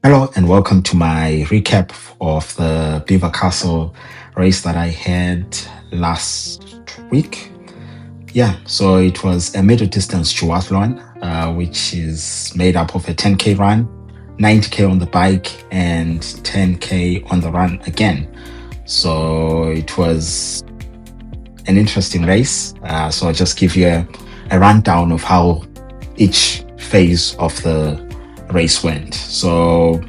Hello and welcome to my recap of the Beaver Castle race that I had last week. Yeah, so it was a middle distance duathlon, which is made up of a 10K run, 90K on the bike, and 10K on the run again. So it was an interesting race. So I'll just give you a rundown of how each phase of the race went. So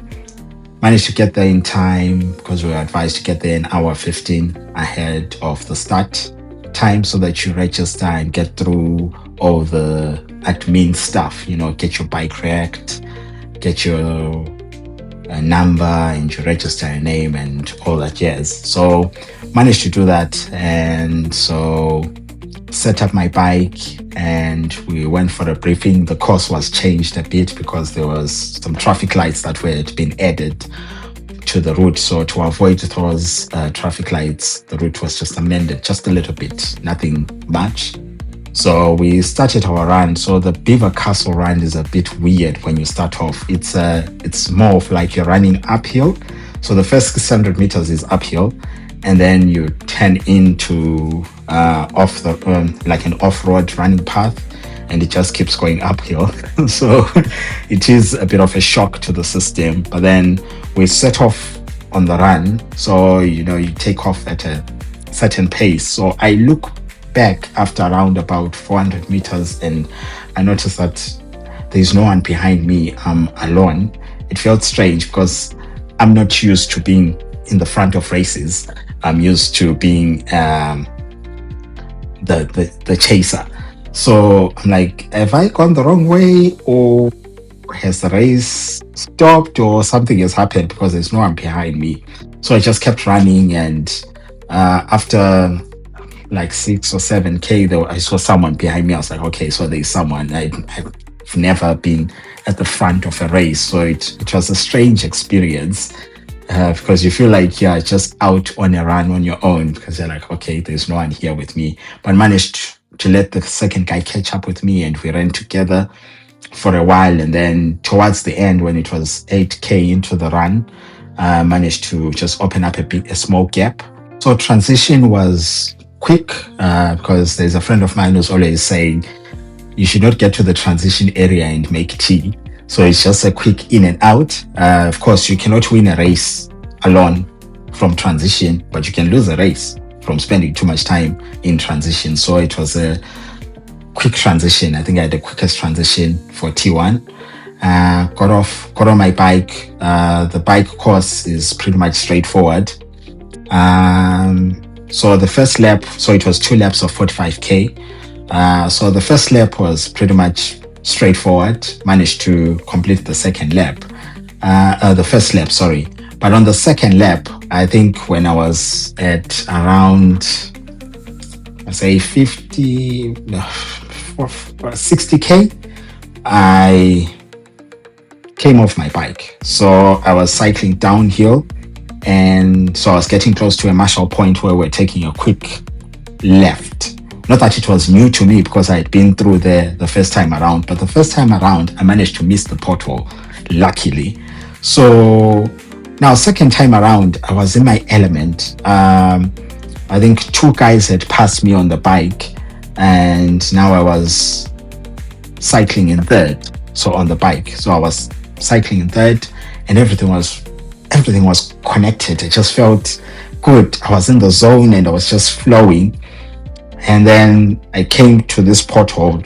managed to get there in time because we were advised to get there an hour 15 ahead of the start time so that you register and get through all the admin stuff, get your bike wrecked, get your number and you register your name and all that jazz. So managed to do that, and so set up my bike and we went for a briefing. The course was changed a bit because there was some traffic lights that had been added to the route. So to avoid those traffic lights, the route was just amended just a little bit, nothing much. So we started our run. So the Beaver Castle run is a bit weird when you start off. It's more of like you're running uphill. So the first 600 meters is uphill, and then you turn into like an off-road running path, and it just keeps going uphill. So it is a bit of a shock to the system. But then we set off on the run. So you take off at a certain pace. So I look back after around about 400 meters and I noticed that there's no one behind me. I'm alone. It felt strange because I'm not used to being in the front of races. I'm used to being the chaser. So I'm like, have I gone the wrong way, or has the race stopped, or something has happened because there's no one behind me? So I just kept running, and after like 6 or 7K, though, I saw someone behind me. I was like, okay, so there's someone. I've never been at the front of a race, so it was a strange experience. Because you feel like you're just out on a run on your own because you're like, okay, there's no one here with me. But managed to let the second guy catch up with me and we ran together for a while. And then towards the end, when it was 8K into the run, managed to just open up a small gap. So transition was quick because there's a friend of mine who's always saying, you should not get to the transition area and make tea. So it's just a quick in and out. Of course, you cannot win a race alone from transition, but you can lose a race from spending too much time in transition. So it was a quick transition. I think I had the quickest transition for T1. Got on my bike. The bike course is pretty much straightforward. So the first lap, so it was 2 laps of 45K. So the first lap was pretty much straightforward. Managed to complete the second lap, the first lap, sorry. But on the second lap, I think when I was at around, I say 60K, I came off my bike. So I was cycling downhill, and so I was getting close to a Marshall point where we're taking a quick left. Not that it was new to me because I had been through there the first time around, but the first time around, I managed to miss the pothole, luckily. So now, second time around, I was in my element. I think 2 guys had passed me on the bike, and now I was cycling in third. So on the bike, so I was cycling in third, and everything was connected. It just felt good. I was in the zone and I was just flowing. And then I came to this pothole,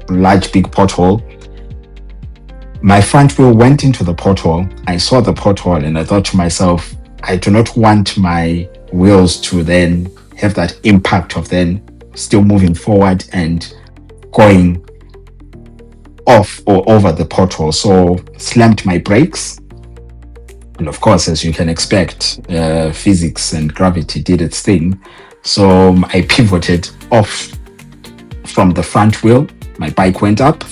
large, big pothole. My front wheel went into the pothole. I saw the pothole and I thought to myself, I do not want my wheels to then have that impact of then still moving forward and going off or over the pothole. So slammed my brakes. And of course, as you can expect, physics and gravity did its thing. So I pivoted off from the front wheel. My bike went up.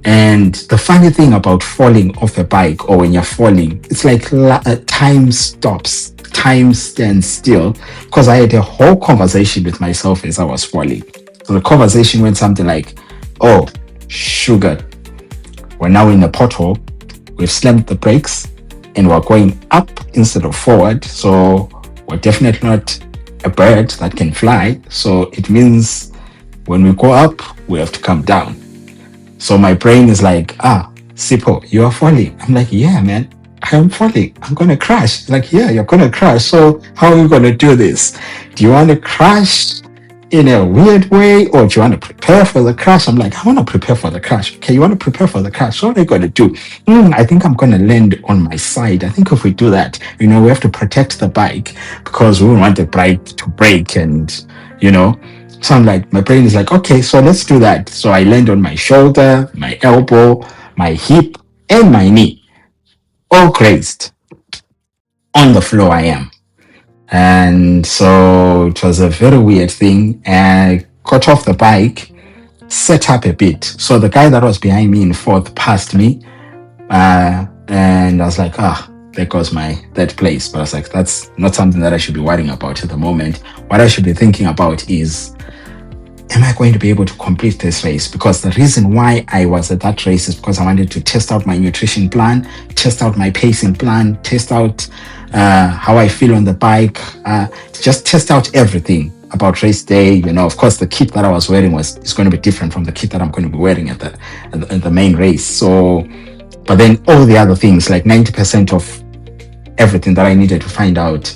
And the funny thing about falling off a bike, or when you're falling, it's like time stops, time stands still. Because I had a whole conversation with myself as I was falling. So the conversation went something like, oh, sugar, we're now in a pothole. We've slammed the brakes. and we're going up instead of forward. So we're definitely not a bird that can fly. So it means when we go up, we have to come down. So my brain is like, Sipo, you are falling. I'm like, yeah, man, I am falling. I'm going to crash. Like, yeah, you're going to crash. So how are you going to do this? Do you want to crash in a weird way, or do you want to prepare for the crash? I'm like, I want to prepare for the crash. Okay, you want to prepare for the crash. What are you going to do? I think I'm going to land on my side. I think if we do that, we have to protect the bike because we don't want the bike to break and, so I'm like, my brain is like, okay, so let's do that. So I land on my shoulder, my elbow, my hip, and my knee, all grazed. On the floor I am. And so it was a very weird thing. I got off the bike, set up a bit. So the guy that was behind me in fourth passed me. And I was like, there goes my third place. But I was like, that's not something that I should be worrying about at the moment. What I should be thinking about is, am I going to be able to complete this race? Because the reason why I was at that race is because I wanted to test out my nutrition plan, test out my pacing plan, test out how I feel on the bike, just test out everything about race day. Of course, the kit that I was wearing is going to be different from the kit that I'm going to be wearing at the main race. So, but then all the other things, like 90% of everything that I needed to find out,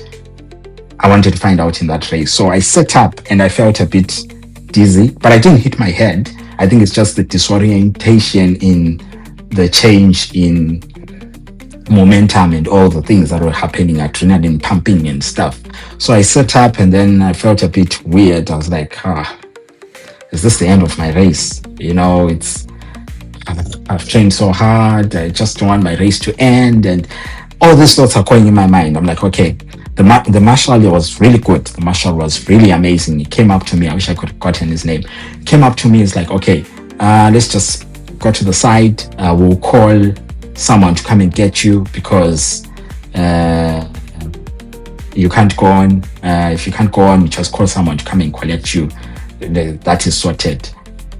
I wanted to find out in that race. So I set up and I felt a bit dizzy, but I didn't hit my head. I think it's just the disorientation in the change in momentum and all the things that were happening, adrenaline pumping and stuff. So I set up and then I felt a bit weird. I was like, is this the end of my race? I've trained so hard. I just don't want my race to end. And all these thoughts are going in my mind. I'm like, okay, the marshal was really good. The marshal was really amazing. He came up to me. I wish I could have gotten his name. Came up to me. He's like, okay, let's just go to the side. We'll call someone to come and get you because you can't go on. If you can't go on, just call someone to come and collect you. That is sorted.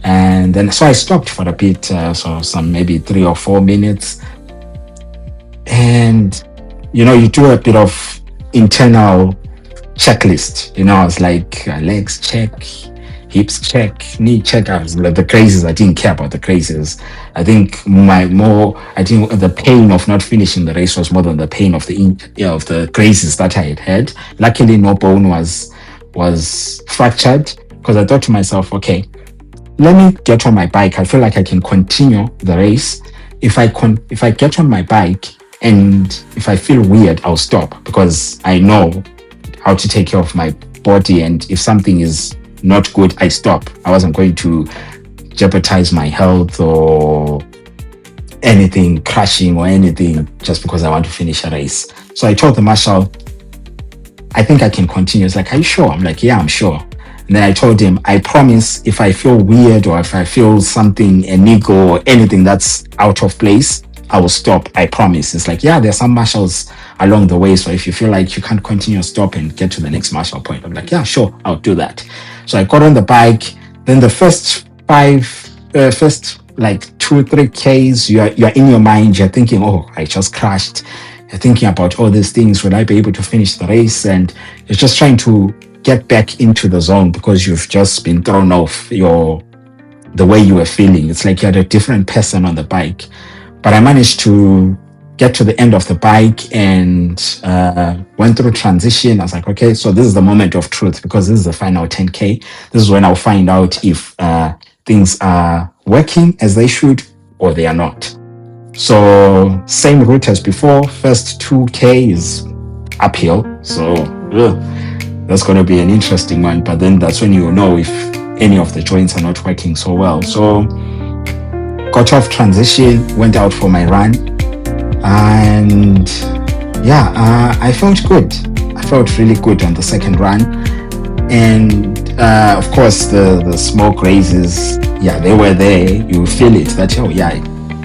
And then, so I stopped for a bit, so some maybe 3 or 4 minutes. And, you do a bit of internal checklist. I was like, legs check, hips check, knee check. I was like, the crazes, I didn't care about the crazes. I think the pain of not finishing the race was more than the pain of the crazes that I had. Luckily, no bone was fractured because I thought to myself, okay, let me get on my bike. I feel like I can continue the race. If I get on my bike and if I feel weird, I'll stop because I know how to take care of my body. And if something is not good, I stop. I wasn't going to jeopardize my health or anything, crashing or anything, just because I want to finish a race. So I told the marshal, I think I can continue. He's like, are you sure? I'm like, yeah, I'm sure. And then I told him, I promise if I feel weird or if I feel something, an ego or anything that's out of place, I will stop. I promise. It's like, yeah, there's some marshals along the way. So if you feel like you can't continue, stop and get to the next marshal point. I'm like, yeah, sure, I'll do that. So I got on the bike. Then the first like 2-3 Ks, you're in your mind, you're thinking, oh, I just crashed. You're thinking about all these things. Will I be able to finish the race? And you're just trying to get back into the zone because you've just been thrown off the way you were feeling. It's like you had a different person on the bike. But I managed to get to the end of the bike and went through transition. I was like, okay, so this is the moment of truth because this is the final 10K. This is when I'll find out if things are working as they should or they are not. So same route as before. First 2K is uphill. So that's going to be an interesting one. But then that's when you know if any of the joints are not working so well. So got off transition, went out for my run. And I felt good. I felt really good on the second run. And of course, the smoke raises, they were there. You feel it that, I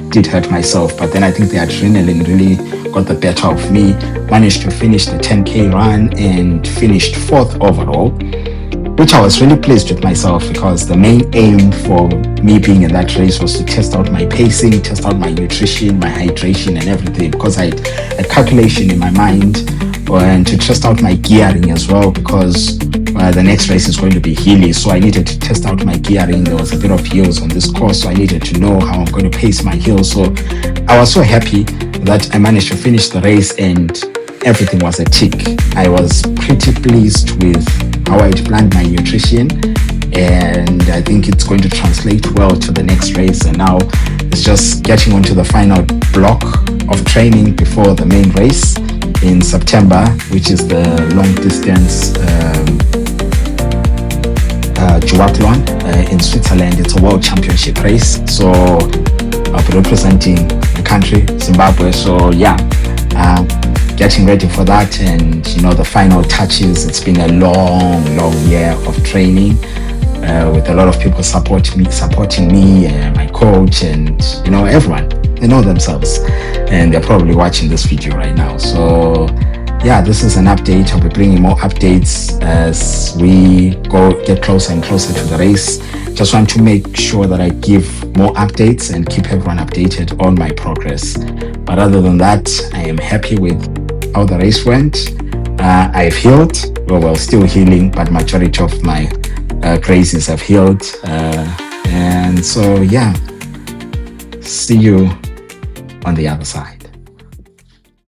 did hurt myself. But then I think the adrenaline really got the better of me. Managed to finish the 10K run and finished 4th overall, which I was really pleased with myself because the main aim for me being in that race was to test out my pacing, test out my nutrition, my hydration and everything because I a calculation in my mind and to test out my gearing as well, because the next race is going to be hilly, so I needed to test out my gearing. There was a bit of hills on this course, so I needed to know how I'm going to pace my hills. So I was so happy that I managed to finish the race and everything was a tick. I was pretty pleased with how I planned my nutrition, and I think it's going to translate well to the next race. And now it's just getting onto the final block of training before the main race in September, which is the long distance Duathlon in Switzerland. It's a world championship race, so I'll be representing the country, Zimbabwe. So yeah, getting ready for that, and the final touches. It's been a long year of training with a lot of people supporting me, my coach, and everyone. They know themselves, and they're probably watching this video right now. So yeah, this is an update. I'll be bringing more updates as we get closer and closer to the race. Just want to make sure that I give more updates and keep everyone updated on my progress. But other than that, I am happy with how the race went. I've healed. Well, still healing, but majority of my grazes have healed. And so yeah, see you on the other side.